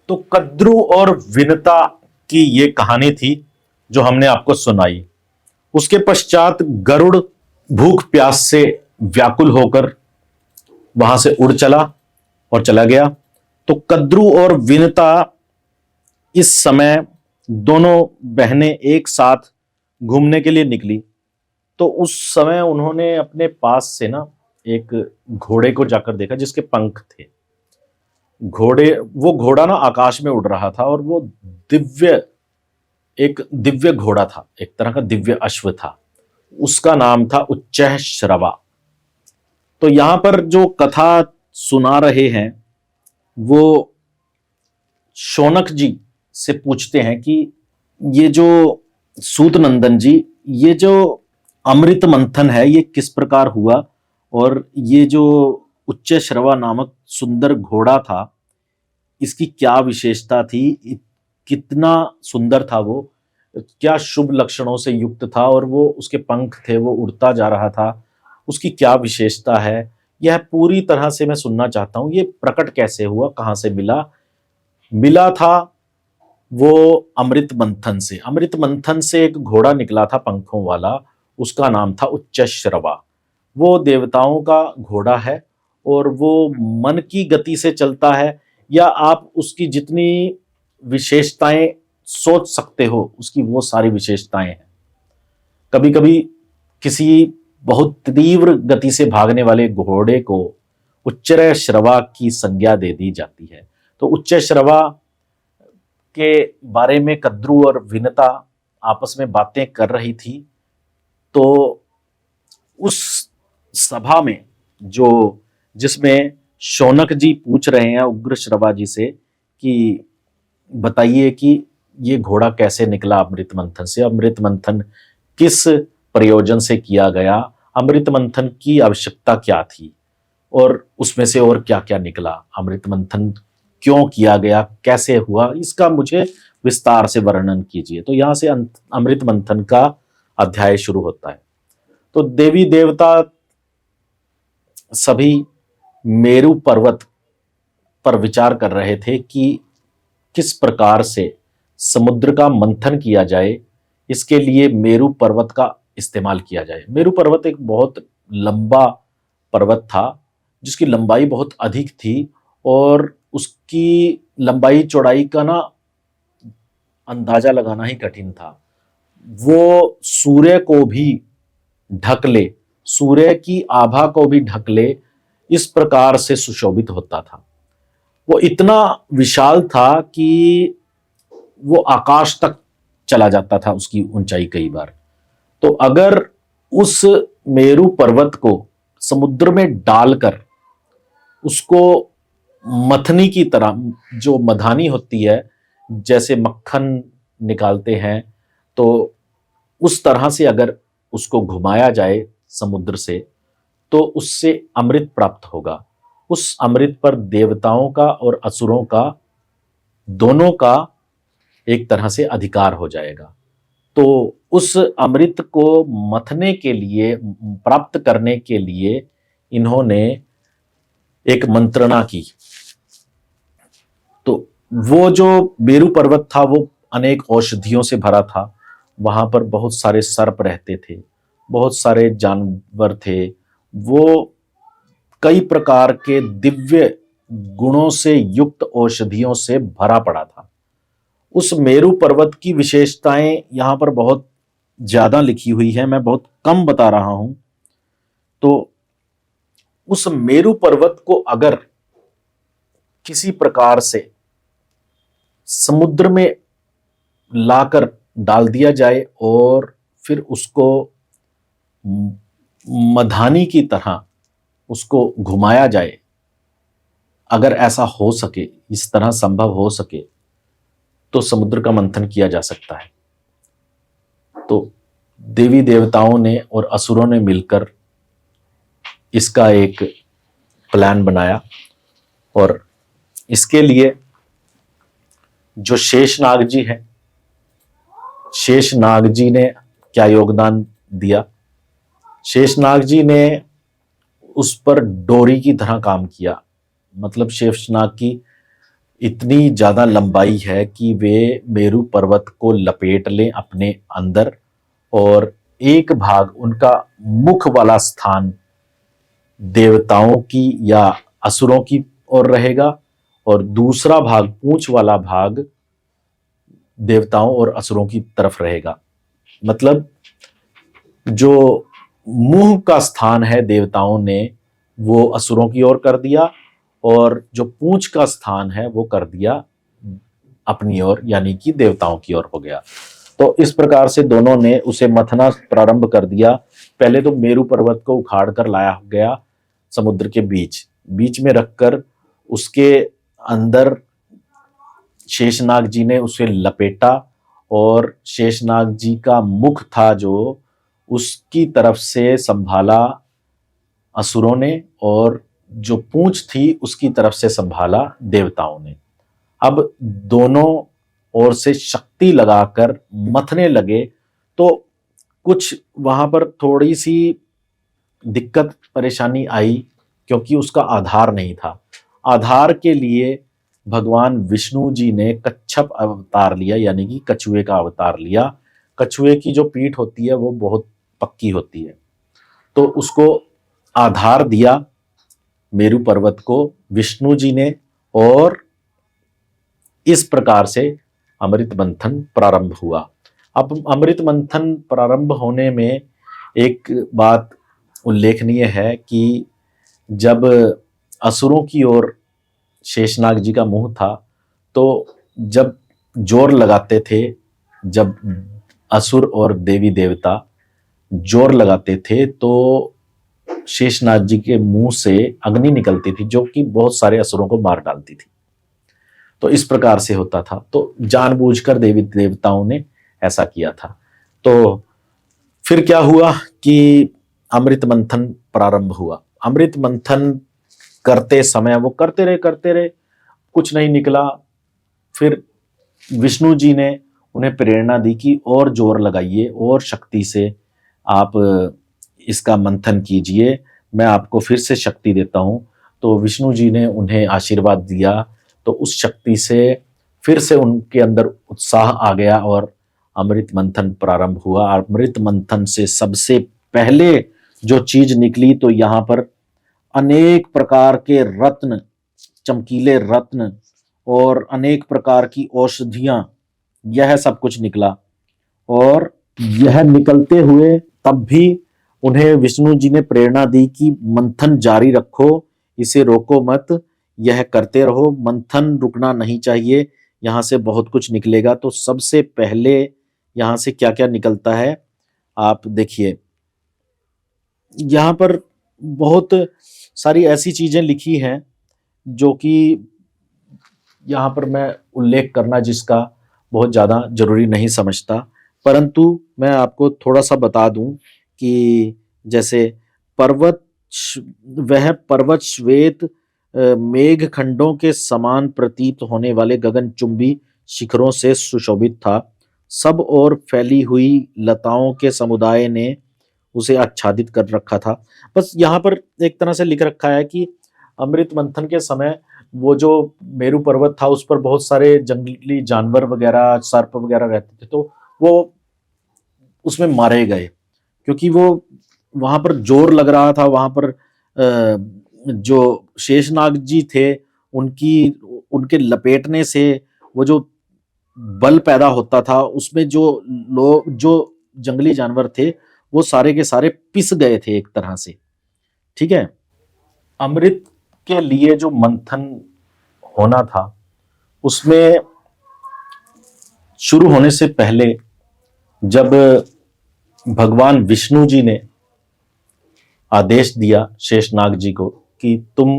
तो कद्रू और विनता की ये कहानी थी जो हमने आपको सुनाई। उसके पश्चात गरुड़ भूख प्यास से व्याकुल होकर वहां से उड़ चला और चला गया। तो कद्रू और विनता इस समय दोनों बहनें एक साथ घूमने के लिए निकली। तो उस समय उन्होंने अपने पास से ना एक घोड़े को जाकर देखा जिसके पंख थे। वो घोड़ा ना आकाश में उड़ रहा था और वो एक दिव्य घोड़ा था, एक तरह का दिव्य अश्व था। उसका नाम था उच्चैः श्रवा। तो यहां पर जो कथा सुना रहे हैं वो शौनक जी से पूछते हैं कि ये जो सूत नंदन जी, ये जो अमृत मंथन है ये किस प्रकार हुआ, और ये जो उच्चैः श्रवा नामक सुंदर घोड़ा था इसकी क्या विशेषता थी, कितना सुंदर था वो, क्या शुभ लक्षणों से युक्त था, और वो उसके पंख थे, वो उड़ता जा रहा था, उसकी क्या विशेषता है, यह पूरी तरह से मैं सुनना चाहता हूं। ये प्रकट कैसे हुआ, कहां से मिला? मिला था वो अमृत मंथन से। अमृत मंथन से एक घोड़ा निकला था पंखों वाला, उसका नाम था उच्चैः श्रवा। वो देवताओं का घोड़ा है और वो मन की गति से चलता है, या आप उसकी जितनी विशेषताएं सोच सकते हो उसकी वो सारी विशेषताएं हैं। कभी कभी किसी बहुत तीव्र गति से भागने वाले घोड़े को उच्चैः श्रवा की संज्ञा दे दी जाती है। तो उच्चैः श्रवा के बारे में कद्रू और विनता आपस में बातें कर रही थी। तो उस सभा में जिसमें शौनक जी पूछ रहे हैं उग्र श्रवा जी से कि बताइए कि ये घोड़ा कैसे निकला अमृत मंथन से, अमृत मंथन किस प्रयोजन से किया गया, अमृत मंथन की आवश्यकता क्या थी, और उसमें से और क्या क्या निकला, अमृत मंथन क्यों किया गया, कैसे हुआ, इसका मुझे विस्तार से वर्णन कीजिए। तो यहां से अमृत मंथन का अध्याय शुरू होता है। तो देवी देवता सभी मेरु पर्वत पर विचार कर रहे थे कि किस प्रकार से समुद्र का मंथन किया जाए, इसके लिए मेरु पर्वत का इस्तेमाल किया जाए। मेरु पर्वत एक बहुत लंबा पर्वत था जिसकी लंबाई बहुत अधिक थी, और उसकी लंबाई चौड़ाई का ना अंदाजा लगाना ही कठिन था। वो सूर्य को भी ढक ले, सूर्य की आभा को भी ढक ले, इस प्रकार से सुशोभित होता था। वो इतना विशाल था कि वो आकाश तक चला जाता था, उसकी ऊंचाई कई बार। तो अगर उस मेरु पर्वत को समुद्र में डालकर उसको मथनी की तरह, जो मधानी होती है जैसे मक्खन निकालते हैं, तो उस तरह से अगर उसको घुमाया जाए समुद्र से तो उससे अमृत प्राप्त होगा। उस अमृत पर देवताओं का और असुरों का दोनों का एक तरह से अधिकार हो जाएगा। तो उस अमृत को मथने के लिए, प्राप्त करने के लिए इन्होंने एक मंत्रणा की। तो वो जो मेरु पर्वत था वो अनेक औषधियों से भरा था। वहां पर बहुत सारे सर्प रहते थे, बहुत सारे जानवर थे। वो कई प्रकार के दिव्य गुणों से युक्त औषधियों से भरा पड़ा था। उस मेरु पर्वत की विशेषताएं यहां पर बहुत ज्यादा लिखी हुई है, मैं बहुत कम बता रहा हूं। तो उस मेरु पर्वत को अगर किसी प्रकार से समुद्र में लाकर डाल दिया जाए और फिर उसको मधानी की तरह उसको घुमाया जाए, अगर ऐसा हो सके, इस तरह संभव हो सके, तो समुद्र का मंथन किया जा सकता है। तो देवी देवताओं ने और असुरों ने मिलकर इसका एक प्लान बनाया, और इसके लिए जो शेषनाग जी हैं, शेषनाग जी ने क्या योगदान दिया? शेषनाग जी ने उस पर डोरी की तरह काम किया। मतलब शेषनाग की इतनी ज्यादा लंबाई है कि वे मेरू पर्वत को लपेट लें अपने अंदर, और एक भाग उनका मुख वाला स्थान देवताओं की या असुरों की ओर रहेगा, और दूसरा भाग पूंछ वाला भाग देवताओं और असुरों की तरफ रहेगा। मतलब जो मुंह का स्थान है देवताओं ने वो असुरों की ओर कर दिया, और जो पूंछ का स्थान है वो कर दिया अपनी ओर, यानी कि देवताओं की ओर हो गया। तो इस प्रकार से दोनों ने उसे मथना प्रारंभ कर दिया। पहले तो मेरू पर्वत को उखाड़ कर लाया गया समुद्र के बीच बीच में रखकर, उसके अंदर शेषनाग जी ने उसे लपेटा, और शेषनाग जी का मुख था जो उसकी तरफ से संभाला असुरों ने, और जो पूंछ थी उसकी तरफ से संभाला देवताओं ने। अब दोनों ओर से शक्ति लगाकर मथने लगे, तो कुछ वहां पर थोड़ी सी दिक्कत परेशानी आई, क्योंकि उसका आधार नहीं था। आधार के लिए भगवान विष्णु जी ने कच्छप अवतार लिया, यानी कि कछुए का अवतार लिया। कछुए की जो पीठ होती है वो बहुत पक्की होती है, तो उसको आधार दिया मेरू पर्वत को विष्णु जी ने, और इस प्रकार से अमृत मंथन प्रारंभ हुआ। अब अमृत मंथन प्रारंभ होने में एक बात उल्लेखनीय है कि जब असुरों की ओर शेषनाग जी का मुंह था, तो जब जोर लगाते थे, जब असुर और देवी देवता जोर लगाते थे, तो शेषनाग जी के मुंह से अग्नि निकलती थी, जो कि बहुत सारे असुरों को मार डालती थी। तो इस प्रकार से होता था, तो जानबूझकर देवी देवताओं ने ऐसा किया था। तो फिर क्या हुआ कि अमृत मंथन प्रारंभ हुआ। अमृत मंथन करते समय वो करते रहे, कुछ नहीं निकला। फिर विष्णु जी ने उन्हें प्रेरणा दी कि और जोर लगाइए, और शक्ति से आप इसका मंथन कीजिए, मैं आपको फिर से शक्ति देता हूं। तो विष्णु जी ने उन्हें आशीर्वाद दिया, तो उस शक्ति से फिर से उनके अंदर उत्साह आ गया, और अमृत मंथन प्रारंभ हुआ। अमृत मंथन से सबसे पहले जो चीज निकली, तो यहाँ पर अनेक प्रकार के रत्न, चमकीले रत्न और अनेक प्रकार की औषधियां, यह सब कुछ निकला। और यह निकलते हुए तब भी उन्हें विष्णु जी ने प्रेरणा दी कि मंथन जारी रखो, इसे रोको मत, यह करते रहो, मंथन रुकना नहीं चाहिए, यहां से बहुत कुछ निकलेगा। तो सबसे पहले यहां से क्या क्या निकलता है आप देखिए। यहां पर बहुत सारी ऐसी चीजें लिखी हैं जो कि यहाँ पर मैं उल्लेख करना जिसका बहुत ज़्यादा जरूरी नहीं समझता, परंतु मैं आपको थोड़ा सा बता दूं कि जैसे पर्वत वह पर्वत श्वेत मेघ खंडों के समान प्रतीत होने वाले गगनचुंबी शिखरों से सुशोभित था। सब ओर फैली हुई लताओं के समुदाय ने उसे आच्छादित कर रखा था। बस यहाँ पर एक तरह से लिख रखा है कि अमृत मंथन के समय वो जो मेरू पर्वत था उस पर बहुत सारे जंगली जानवर वगैरह, सर्प वगैरह रहते थे, तो वो उसमें मारे गए, क्योंकि वो वहां पर जोर लग रहा था। वहां पर जो शेषनाग जी थे, उनकी उनके लपेटने से वो जो बल पैदा होता था, उसमें जो लोग, जो जंगली जानवर थे, वो सारे के सारे पिस गए थे एक तरह से। ठीक है। अमृत के लिए जो मंथन होना था, उसमें शुरू होने से पहले जब भगवान विष्णु जी ने आदेश दिया शेषनाग जी को कि तुम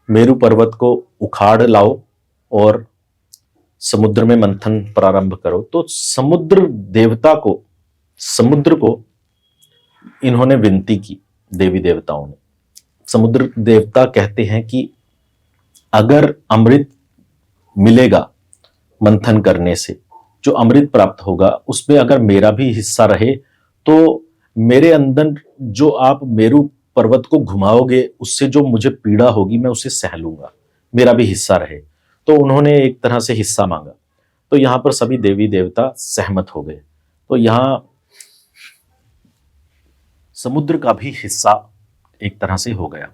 मेरू पर्वत को उखाड़ लाओ और समुद्र में मंथन प्रारंभ करो, तो समुद्र देवता को, समुद्र को इन्होंने विनती की, देवी देवताओं ने। समुद्र देवता कहते हैं कि अगर अमृत मिलेगा मंथन करने से, जो अमृत प्राप्त होगा उसमें अगर मेरा भी हिस्सा रहे, तो मेरे अंदर जो आप मेरू पर्वत को घुमाओगे उससे जो मुझे पीड़ा होगी मैं उसे सह लूंगा, मेरा भी हिस्सा रहे। तो उन्होंने एक तरह से हिस्सा मांगा। तो यहां पर सभी देवी देवता सहमत हो गए। तो यहां समुद्र का भी हिस्सा एक तरह से हो गया।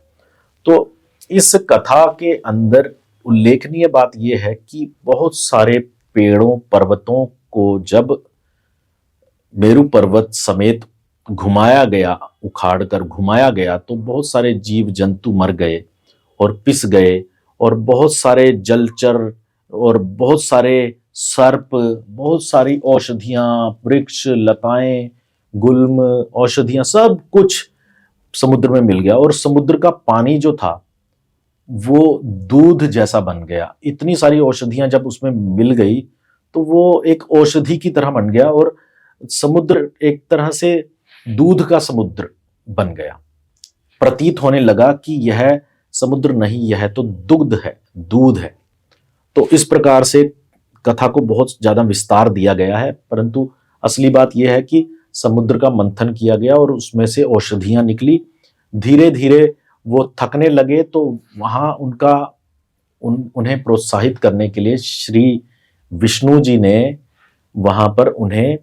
तो इस कथा के अंदर उल्लेखनीय बात यह है कि बहुत सारे पेड़ों पर्वतों को जब मेरू पर्वत समेत घुमाया गया, उखाड़ कर घुमाया गया, तो बहुत सारे जीव जंतु मर गए और पिस गए, और बहुत सारे जलचर और बहुत सारे सर्प, बहुत सारी औषधियां, वृक्ष, लताएं, गुल्म, औषधियां, सब कुछ समुद्र में मिल गया। और समुद्र का पानी जो था वो दूध जैसा बन गया। इतनी सारी औषधियां जब उसमें मिल गई तो वो एक औषधि की तरह बन गया, और समुद्र एक तरह से दूध का समुद्र बन गया। प्रतीत होने लगा कि यह समुद्र नहीं, यह तो दुग्ध है, दूध है। तो इस प्रकार से कथा को बहुत ज्यादा विस्तार दिया गया है, परंतु असली बात यह है कि समुद्र का मंथन किया गया और उसमें से औषधियां निकली। धीरे धीरे वो थकने लगे, तो वहां उन्हें प्रोत्साहित करने के लिए श्री विष्णु जी ने वहां पर उन्हें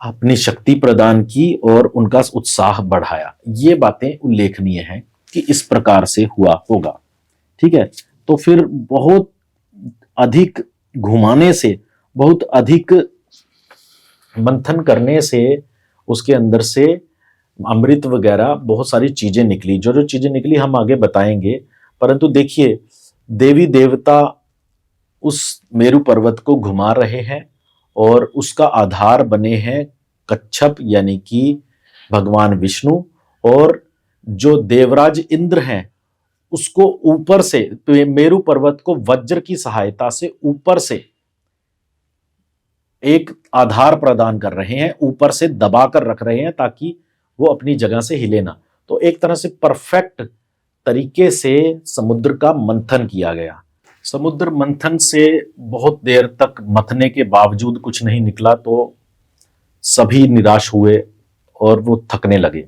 अपनी शक्ति प्रदान की और उनका उत्साह बढ़ाया। ये बातें उल्लेखनीय हैं कि इस प्रकार से हुआ होगा। ठीक है, तो फिर बहुत अधिक घुमाने से, बहुत अधिक मंथन करने से उसके अंदर से अमृत वगैरह बहुत सारी चीजें निकली। जो जो चीजें निकली हम आगे बताएंगे, परंतु देखिए, देवी देवता उस मेरू पर्वत को घुमा रहे हैं और उसका आधार बने हैं कच्छप यानी कि भगवान विष्णु, और जो देवराज इंद्र हैं उसको ऊपर से, मेरू पर्वत को वज्र की सहायता से ऊपर से एक आधार प्रदान कर रहे हैं, ऊपर से दबाकर रख रहे हैं ताकि वो अपनी जगह से हिले ना। तो एक तरह से परफेक्ट तरीके से समुद्र का मंथन किया गया। समुद्र मंथन से बहुत देर तक मथने के बावजूद कुछ नहीं निकला, तो सभी निराश हुए और वो थकने लगे।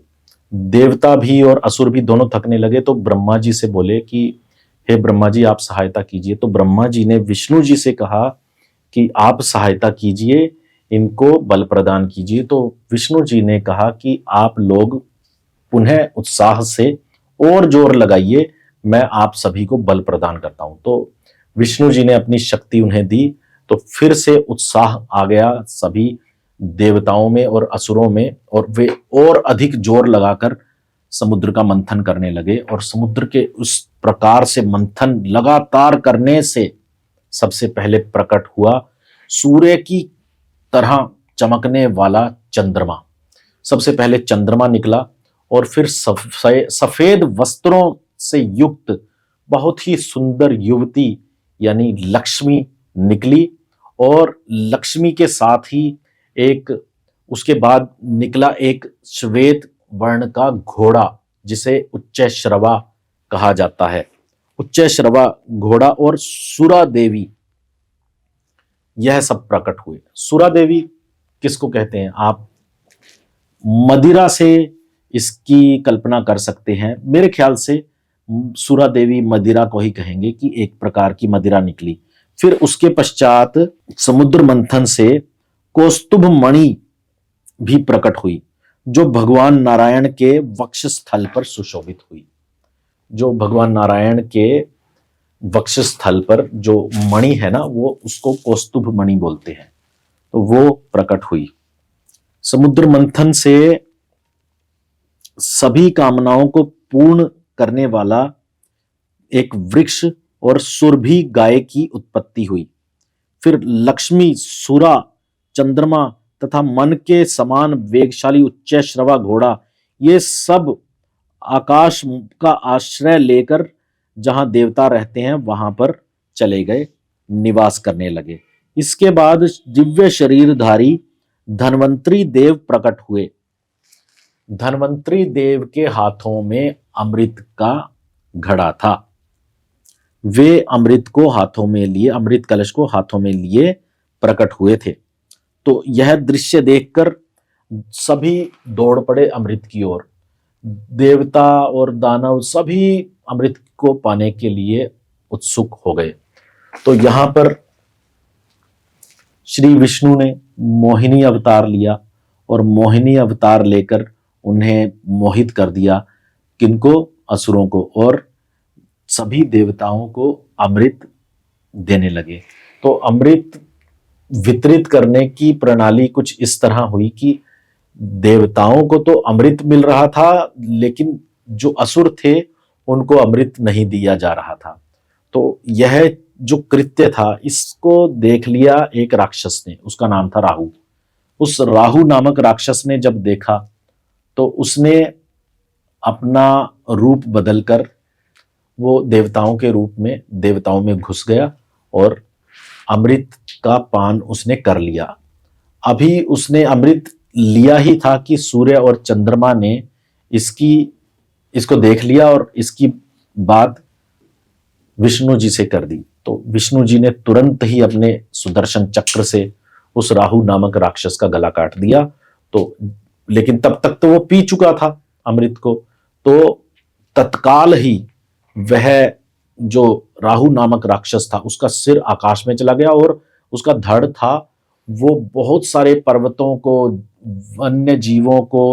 देवता भी और असुर भी दोनों थकने लगे। तो ब्रह्मा जी से बोले कि हे ब्रह्मा जी, आप सहायता कीजिए। तो ब्रह्मा जी ने विष्णु जी से कहा कि आप सहायता कीजिए, इनको बल प्रदान कीजिए। तो विष्णु जी ने कहा कि आप लोग पुनः उत्साह से और जोर लगाइए, मैं आप सभी को बल प्रदान करता हूं। तो विष्णु जी ने अपनी शक्ति उन्हें दी, तो फिर से उत्साह आ गया सभी देवताओं में और असुरों में, और वे और अधिक जोर लगाकर समुद्र का मंथन करने लगे। और समुद्र के उस प्रकार से मंथन लगातार करने से सबसे पहले प्रकट हुआ सूर्य की तरह चमकने वाला चंद्रमा। सबसे पहले चंद्रमा निकला, और फिर सफेद वस्त्रों से युक्त बहुत ही सुंदर युवती यानी लक्ष्मी निकली, और लक्ष्मी के साथ ही एक उसके बाद निकला एक श्वेत वर्ण का घोड़ा, जिसे उच्चैश्रवा कहा जाता है। उच्चैश्रवा घोड़ा और सुरा देवी, यह सब प्रकट हुए। सुरा देवी किसको कहते हैं? आप मदिरा से इसकी कल्पना कर सकते हैं। मेरे ख्याल से सुरा देवी मदिरा को ही कहेंगे कि एक प्रकार की मदिरा निकली। फिर उसके पश्चात समुद्र मंथन से कौस्तुभ मणि भी प्रकट हुई, जो भगवान नारायण के वक्षस्थल पर सुशोभित हुई। जो भगवान नारायण के वक्षस्थल पर जो मणि है ना, वो उसको कौस्तुभ मणि बोलते हैं। तो वो प्रकट हुई। समुद्र मंथन से सभी कामनाओं को पूर्ण करने वाला एक वृक्ष और सुरभि गाय की उत्पत्ति हुई। फिर लक्ष्मी, सुरा, चंद्रमा तथा मन के समान वेगशाली उच्चैश्रवा घोड़ा, ये सब आकाश का आश्रय लेकर जहां देवता रहते हैं वहां पर चले गए, निवास करने लगे। इसके बाद दिव्य शरीरधारी धन्वंतरी देव प्रकट हुए। धन्वंतरी देव के हाथों में अमृत का घड़ा था। वे अमृत को हाथों में लिए, अमृत कलश को हाथों में लिए प्रकट हुए थे। तो यह दृश्य देखकर सभी दौड़ पड़े अमृत की ओर। देवता और दानव सभी अमृत को पाने के लिए उत्सुक हो गए। तो यहां पर श्री विष्णु ने मोहिनी अवतार लिया और मोहिनी अवतार लेकर उन्हें मोहित कर दिया, किनको, असुरों को, और सभी देवताओं को अमृत देने लगे। तो अमृत वितरित करने की प्रणाली कुछ इस तरह हुई कि देवताओं को तो अमृत मिल रहा था, लेकिन जो असुर थे उनको अमृत नहीं दिया जा रहा था। तो यह जो कृत्य था, इसको देख लिया एक राक्षस ने, उसका नाम था राहु। उस राहु नामक राक्षस ने जब देखा तो उसने अपना रूप बदलकर वो देवताओं के रूप में देवताओं में घुस गया और अमृत का पान उसने कर लिया। अभी उसने अमृत लिया ही था कि सूर्य और चंद्रमा ने इसको देख लिया और इसकी बात विष्णु जी से कर दी। तो विष्णु जी ने तुरंत ही अपने सुदर्शन चक्र से उस राहु नामक राक्षस का गला काट दिया। तो लेकिन तब तक तो वो पी चुका था अमृत को, तो तत्काल ही वह जो राहु नामक राक्षस था उसका सिर आकाश में चला गया और उसका धड़ था वो बहुत सारे पर्वतों को, वन्य जीवों को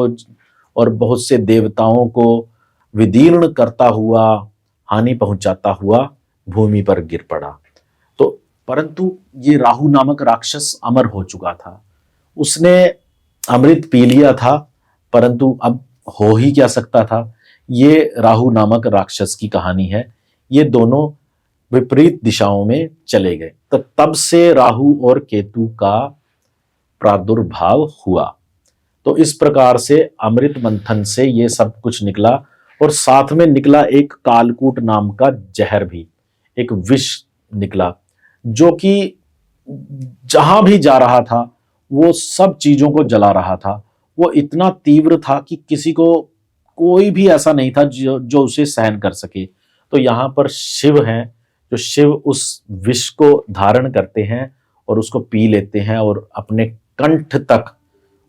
और बहुत से देवताओं को विदीर्ण करता हुआ, हानि पहुंचाता हुआ भूमि पर गिर पड़ा। तो परंतु ये राहु नामक राक्षस अमर हो चुका था, उसने अमृत पी लिया था, परंतु अब हो ही क्या सकता था। ये राहु नामक राक्षस की कहानी है। ये दोनों विपरीत दिशाओं में चले गए, तो तब से राहु और केतु का प्रादुर्भाव हुआ। तो इस प्रकार से अमृत मंथन से ये सब कुछ निकला और साथ में निकला एक कालकूट नाम का जहर भी, एक विष निकला, जो कि जहां भी जा रहा था वो सब चीजों को जला रहा था। वो इतना तीव्र था कि किसी को, कोई भी ऐसा नहीं था जो उसे सहन कर सके। तो यहाँ पर शिव हैं, जो शिव उस विष को धारण करते हैं और उसको पी लेते हैं और अपने कंठ तक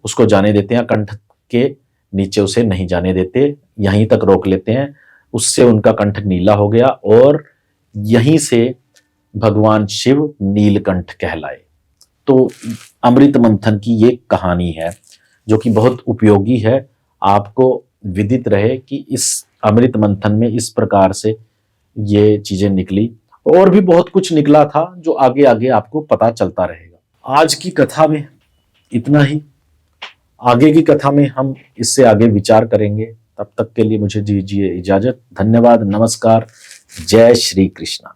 उसको जाने देते हैं, कंठ के नीचे उसे नहीं जाने देते, यहीं तक रोक लेते हैं। उससे उनका कंठ नीला हो गया और यहीं से भगवान शिव नीलकंठ कहलाए। तो अमृत मंथन की ये कहानी है जो कि बहुत उपयोगी है। आपको विदित रहे कि इस अमृत मंथन में इस प्रकार से ये चीजें निकली, और भी बहुत कुछ निकला था जो आगे आगे आपको पता चलता रहेगा। आज की कथा में इतना ही, आगे की कथा में हम इससे आगे विचार करेंगे। तब तक के लिए मुझे दीजिए इजाजत। धन्यवाद, नमस्कार, जय श्री कृष्णा।